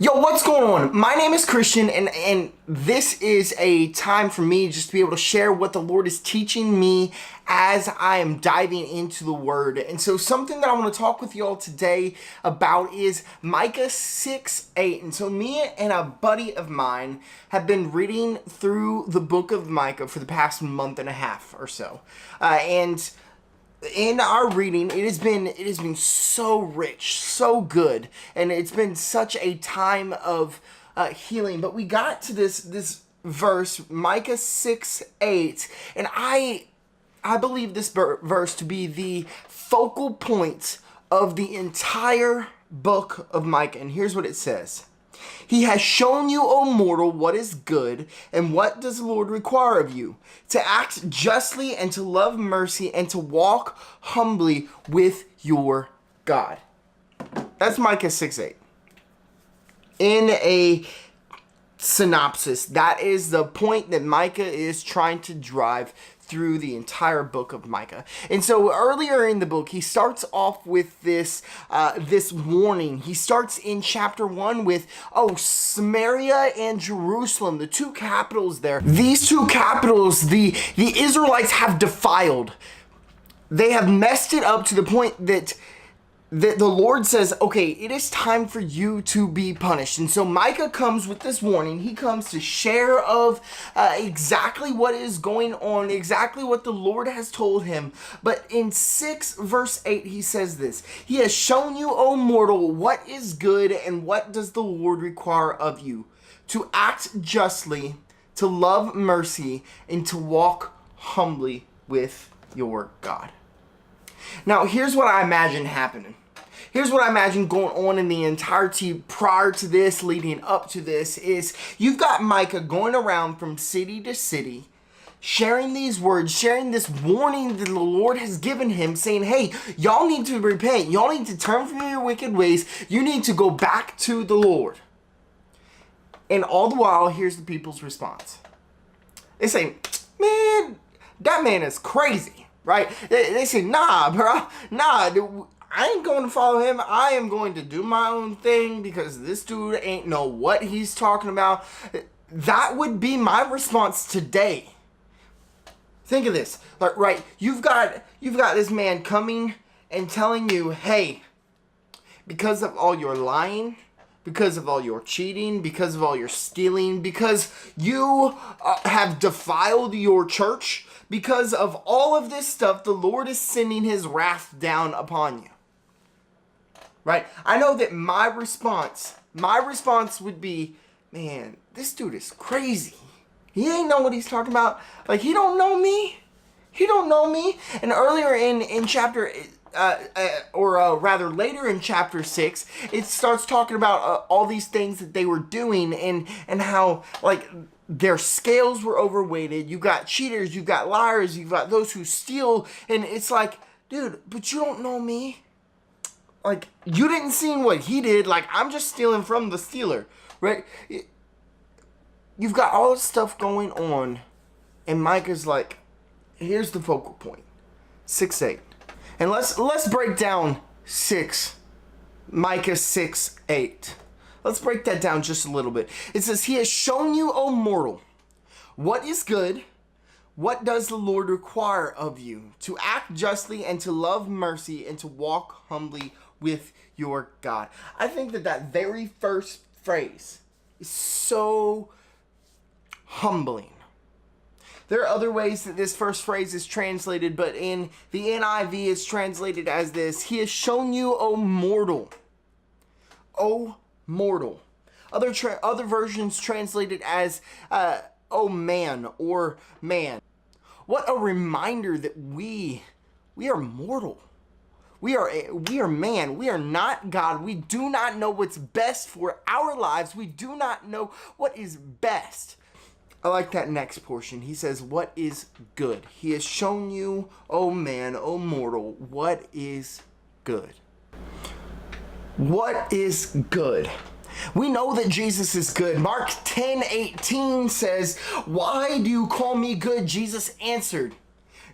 Yo, what's going on? My name is Christian, and this is a time for me just to be able to share what the Lord is teaching me as I am diving into the Word. And so something that I want to talk with you all today about is Micah 6:8. And so me and a buddy of mine have been reading through the book of Micah for the past month and a half or so. And in our reading, it has been so rich, so good, and it's been such a time of healing. But we got to this verse, Micah 6:8, and I believe this verse to be the focal point of the entire book of Micah. And here's what it says. He has shown you, O mortal, what is good, and what does the Lord require of you? To act justly and to love mercy and to walk humbly with your God. That's Micah 6:8. In a synopsis, that is the point that Micah is trying to drive through the entire book of Micah. And so earlier in the book, he starts off with this warning. He starts in chapter 1 with, Samaria and Jerusalem, the two capitals there. These two capitals, the Israelites have defiled. They have messed it up to the point that the Lord says, okay, it is time for you to be punished. And so Micah comes with this warning. He comes to share of exactly what is going on, exactly what the Lord has told him. But in 6 verse 8, he says this. He has shown you, O mortal, what is good, and what does the Lord require of you? To act justly, to love mercy, and to walk humbly with your God. Now, here's what I imagine happening. Here's what I imagine going on in the entirety prior to this, leading up to this, is you've got Micah going around from city to city, sharing these words, sharing this warning that the Lord has given him, saying, hey, y'all need to repent. Y'all need to turn from your wicked ways. You need to go back to the Lord. And all the while, here's the people's response. They say, man, that man is crazy. Right? They say, nah, bro. Nah, dude, I ain't going to follow him. I am going to do my own thing because this dude ain't know what he's talking about. That would be my response today. Think of this. Like, right, you've got this man coming and telling you, hey, because of all your lying, because of all your cheating, because of all your stealing, because you have defiled your church, because of all of this stuff, the Lord is sending his wrath down upon you. Right? I know that my response would be, man, this dude is crazy. He ain't know what he's talking about. Like, he don't know me. He don't know me. And earlier in chapter, later in chapter 6, it starts talking about all these things that they were doing and how, like, their scales were overweighted. You got cheaters, you got liars, you got those who steal. And it's like, dude, but you don't know me. Like, you didn't see what he did. Like, I'm just stealing from the stealer, right? You've got all this stuff going on. And Micah's like, here's the focal point. 6:8. And let's break down Micah 6:8. Let's break that down just a little bit. It says, he has shown you, O mortal, what is good. What does the Lord require of you? To act justly and to love mercy and to walk humbly with your God. I think that very first phrase is so humbling. There are other ways that this first phrase is translated, but in the NIV it's translated as this. He has shown you, O mortal. O mortal. Other versions translate it as, O man or man. What a reminder that we are mortal. We are man. We are not God. We do not know what's best for our lives. We do not know what is best. I like that next portion. He says, what is good? He has shown you, O man, O mortal, what is good. What is good? We know that Jesus is good. Mark 10:18 says, why do you call me good? Jesus answered,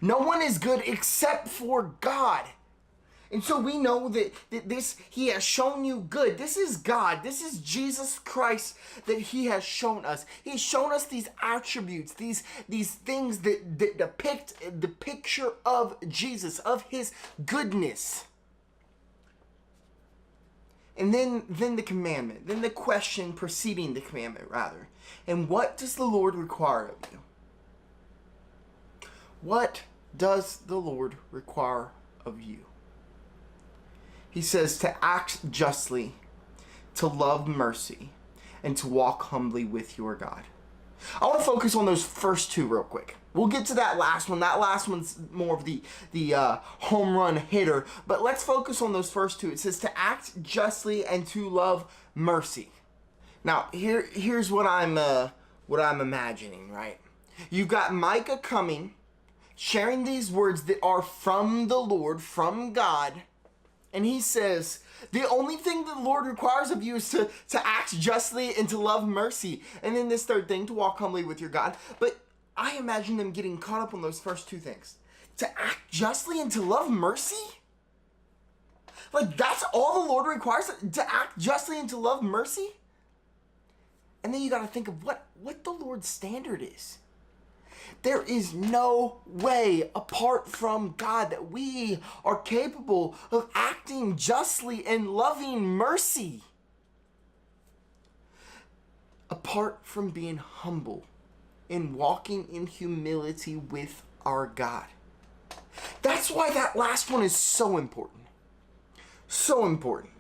no one is good except for God. And so we know that this, he has shown you good. This is God. This is Jesus Christ that he has shown us. He's shown us these attributes, these things that depict the picture of Jesus, of his goodness. And then the commandment, then the question preceding the commandment, rather. And what does the Lord require of you? What does the Lord require of you? He says to act justly, to love mercy, and to walk humbly with your God. I want to focus on those first two real quick. We'll get to that last one. That last one's more of the home run hitter. But let's focus on those first two. It says to act justly and to love mercy. Now, here's what I'm imagining, right? You've got Micah coming, sharing these words that are from the Lord, from God. And he says, the only thing that the Lord requires of you is to act justly and to love mercy. And then this third thing, to walk humbly with your God. But I imagine them getting caught up on those first two things. To act justly and to love mercy? Like, that's all the Lord requires? To act justly and to love mercy? And then you got to think of what the Lord's standard is. There is no way apart from God that we are capable of acting justly and loving mercy. Apart from being humble and walking in humility with our God. That's why that last one is so important. So important.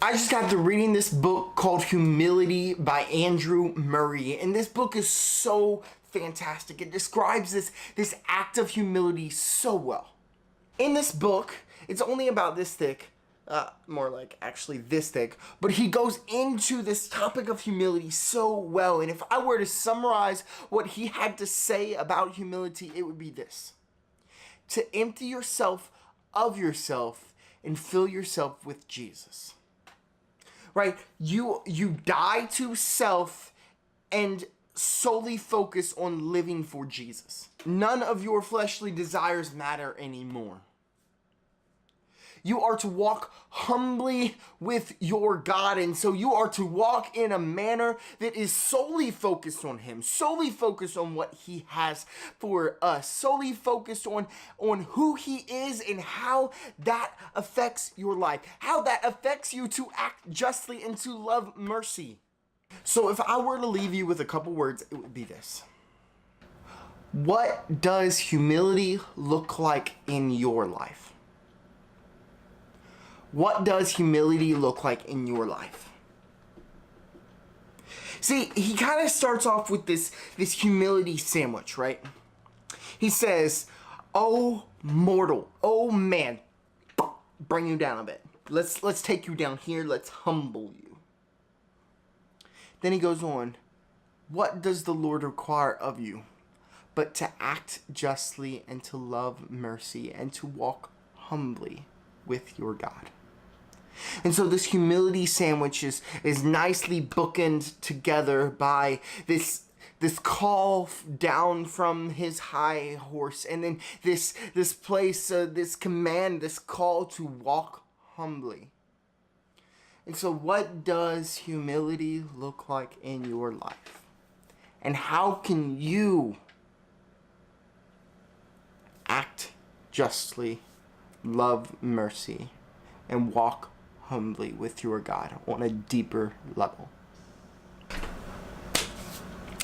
I just got to reading this book called Humility by Andrew Murray. And this book is so fantastic. It describes this act of humility so well. In this book, it's only about this thick, more like actually this thick, but he goes into this topic of humility so well. And if I were to summarize what he had to say about humility, it would be this: to empty yourself of yourself and fill yourself with Jesus. Right? You die to self and solely focus on living for Jesus. None of your fleshly desires matter anymore. You are to walk humbly with your God, and so you are to walk in a manner that is solely focused on him, solely focused on what he has for us, solely focused on who he is and how that affects your life, how that affects you to act justly and to love mercy. So if I were to leave you with a couple words, it would be this: what does humility look like in your life? What does humility look like in your life? See, he kind of starts off with this humility sandwich, right? He says, "Oh mortal, oh man, bring you down a bit. Let's take you down here. Let's humble you." Then he goes on, "What does the Lord require of you but to act justly and to love mercy and to walk humbly with your God?" And so this humility sandwich is nicely bookended together by this call down from his high horse, and then this place, this command, this call to walk humbly. And so what does humility look like in your life? And how can you act justly, love mercy, and walk humbly with your God on a deeper level?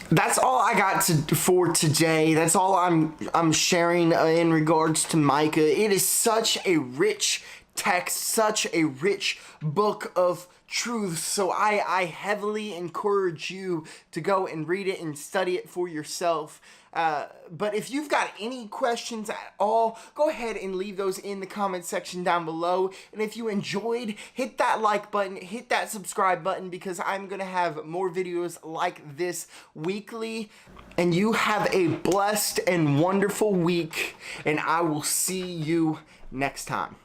That's all I got for today. That's all I'm sharing in regards to Micah. It is such a rich text, such a rich book of truth. So I heavily encourage you to go and read it and study it for yourself. But if you've got any questions at all, go ahead and leave those in the comment section down below. And if you enjoyed, hit that like button, hit that subscribe button, because I'm going to have more videos like this weekly. And you have a blessed and wonderful week, and I will see you next time.